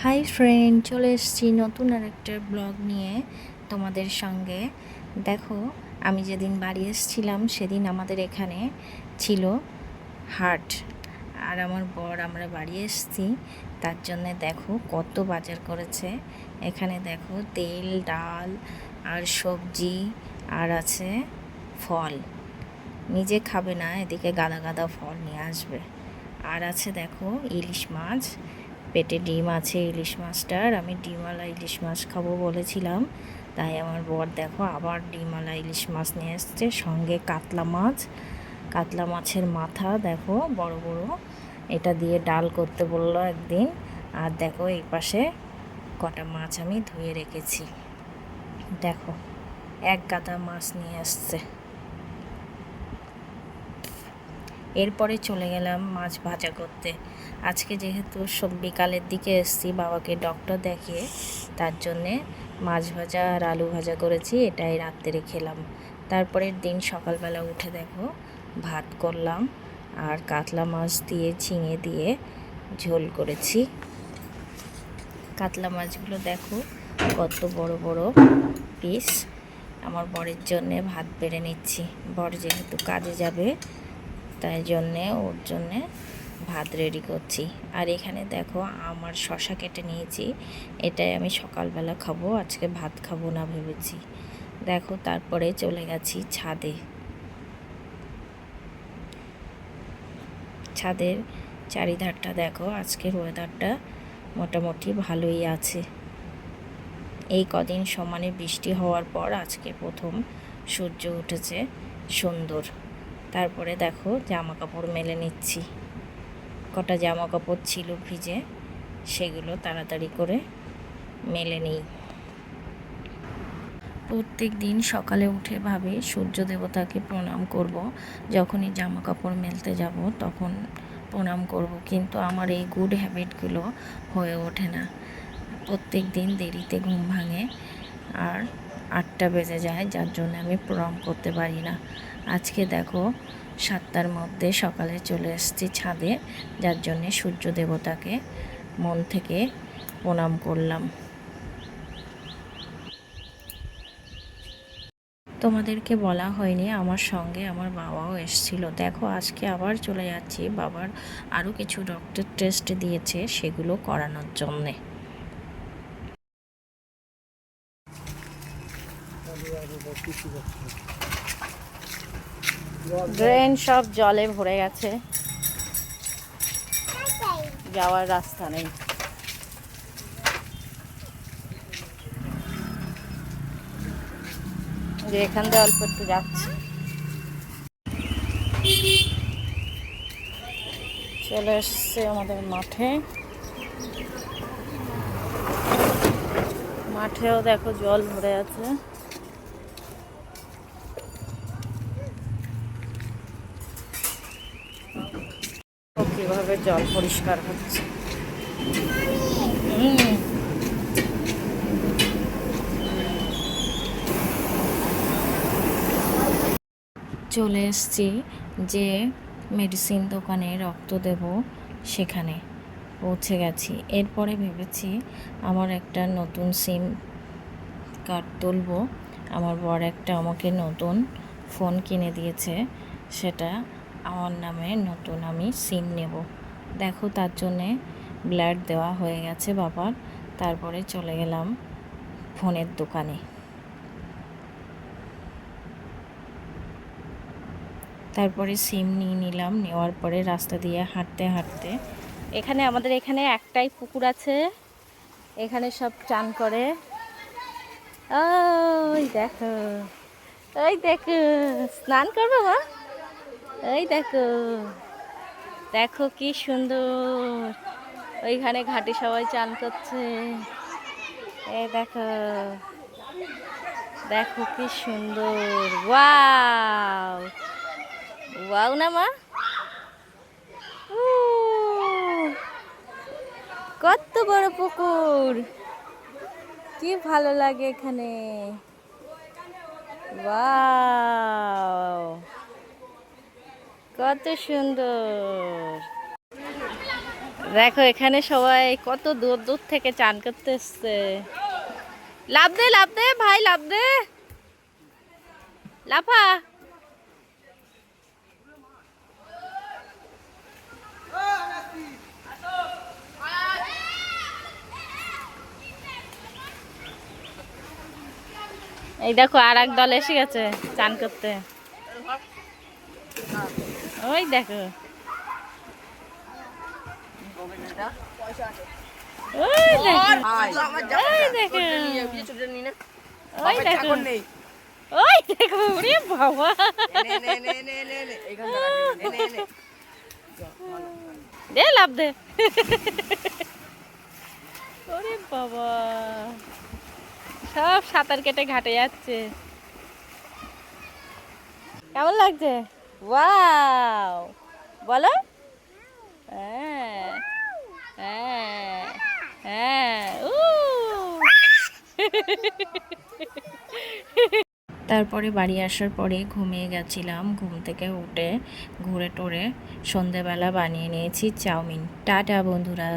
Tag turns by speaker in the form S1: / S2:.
S1: Hi friend, চলে এসেছি নতুন আরেকটা ব্লগ নিয়ে তোমাদের সঙ্গে। দেখো, আমি যেদিন বাড়ি এসেছিলাম সেদিন আমাদের এখানে ছিল হাট, আর আমার বর আমরা বাড়ি এসেছি তার জন্যে দেখো কত বাজার করেছে। এখানে দেখো তেল, ডাল আর সবজি, আর আছে ফল। নিজে খাবে না, এদিকে গাদা গাদা ফল নিয়ে আসবে। আর আছে দেখো ইলিশ মাছ, পেটে ডিম আছে ইলিশ মাছটার। আমি ডিমওয়ালা ইলিশ মাছ খাবো বলেছিলাম, তাই আমার বর দেখো আবার ডিমওয়ালা ইলিশ মাছ নিয়ে এসছে, সঙ্গে কাতলা মাছ। কাতলা মাছের মাথা দেখো বড় বড়, এটা দিয়ে ডাল করতে বললো একদিন। আর দেখো এই পাশে কটা মাছ আমি ধুয়ে রেখেছি, দেখো এক গাদা মাছ নিয়ে আসছে। এরপরে চলে গেলাম মাছ ভাজা করতে। আজকে যেহেতু সব বিকালের দিকে এসেছি বাবাকে ডক্টর দেখিয়ে, তার জন্যে মাছ ভাজা আর আলু ভাজা করেছি, এটাই রাত্রে খেলাম। তারপরের দিন সকালবেলা উঠে দেখো ভাত করলাম, আর কাতলা মাছ দিয়ে ঝিঙে দিয়ে ঝোল করেছি। কাতলা মাছগুলো দেখো কত বড় বড় পিস। আমার বরের জন্যে ভাত বেড়ে নিচ্ছি, বর যেহেতু কাজে যাবে তাই জন্যে ওর জন্যে ভাত রেডি করছি। আর এখানে দেখো আমার শশা কেটে নিয়েছি, এটাই আমি সকালবেলা খাবো, আজকে ভাত খাবো না ভেবেছি। দেখো তারপরে চলে গেছি ছাদে। ছাদের চারিধারটা দেখো, আজকের ওয়েদারটা মোটামুটি ভালোই আছে। এই কদিন সমানে বৃষ্টি হওয়ার পর আজকে প্রথম সূর্য উঠেছে সুন্দর। তারপরে দেখো জামা কাপড় মেলে নিচ্ছি, কটা জামা কাপড় ছিল ভিজে, সেগুলো তাড়াতাড়ি করে মেলে নিই। প্রত্যেক দিন সকালে উঠে ভাবি সূর্য দেবতাকে প্রণাম করব, যখনই জামা কাপড় মেলতে যাব তখন প্রণাম করব, কিন্তু আমার এই গুড হ্যাবিটগুলো হয়ে ওঠে না। প্রত্যেক দিন দেরিতে ঘুম ভাঙে আর 8টা বেজে যায়, যার জন্য আমি প্রণাম করতে পারি না। আজকে দেখো 7টার মধ্যে সকালে চলে এসেছি ছাদে, যার জন্যে সূর্য দেবতাকে মন থেকে প্রণাম করলাম। তোমাদেরকে বলা হয়নি, আমার সঙ্গে আমার বাবাও এসেছিল। দেখো আজকে আবার চলে যাচ্ছি, বাবার আরও কিছু ডক্টর টেস্ট দিয়েছে সেগুলো করানোর জন্যে। ড্রেন সব জলে ভরে গেছে, যাওয়ার রাস্তা নেই। যে এখান দিয়ে অল্প একটু যাচ্ছে। চলে এসছে আমাদের মাঠে, মাঠেও দেখো জল ভরে আছে। কিভাবে জল পরিষ্কার হচ্ছে। চলে এসছি যে মেডিসিন দোকানে রক্ত দেব, সেখানে পৌঁছে গেছি। এরপরে ভেবেছি আমার একটা নতুন সিম কার্ড তুলব। আমার বর একটা আমাকে নতুন ফোন কিনে দিয়েছে, সেটা আমার নামে নতুন আমি সিম নেব। দেখো তার জন্যে ব্লাড দেওয়া হয়ে গেছে বাবার। তারপরে চলে গেলাম ফোনের দোকানে। তারপরে সিম নিয়ে নিলাম, নেওয়ার পরে রাস্তা দিয়ে হাঁটতে হাঁটতে এখানে আমাদের এখানে একটাই পুকুর আছে, এখানে সব চান করে। ওই দেখো, ওই দেখো স্নান করবো মা, ওই দেখো, দেখো কি সুন্দর, ওইখানে ঘাটে সবাই চান করছে। এই দেখো, দেখো কি সুন্দর, ওয়াও ওয়াও না মা, কত বড় পুকুর, কি ভালো লাগে এখানে, ওয়াও কত সুন্দর। দেখো এখানে সবাই কত দূর দূর থেকে চান করতে এসছে। লাফ দে ভাই, লাফ দে, লাফা। এই দেখো আর এক দল এসে গেছে চান করতে। ওই দেখো, ওই দেখো, ওই দেখো, ওই দেখো, ওই দেখো, ওরে বাবা, দে লাভ দে। ওরে বাবা, সব সাঁতার কেটে ঘাটে যাচ্ছে। কেমন লাগছে? ওয়াও, বলো। হ্যাঁ, হ্যাঁ, হ্যাঁ, উ। তারপরে বাড়ি আসার পরে ঘুমিয়ে গেছিলাম। ঘুম থেকে উঠে ঘুরে টোরে সন্ধেবেলা বানিয়ে নিয়েছি চাউমিন। টাটা বন্ধুরা।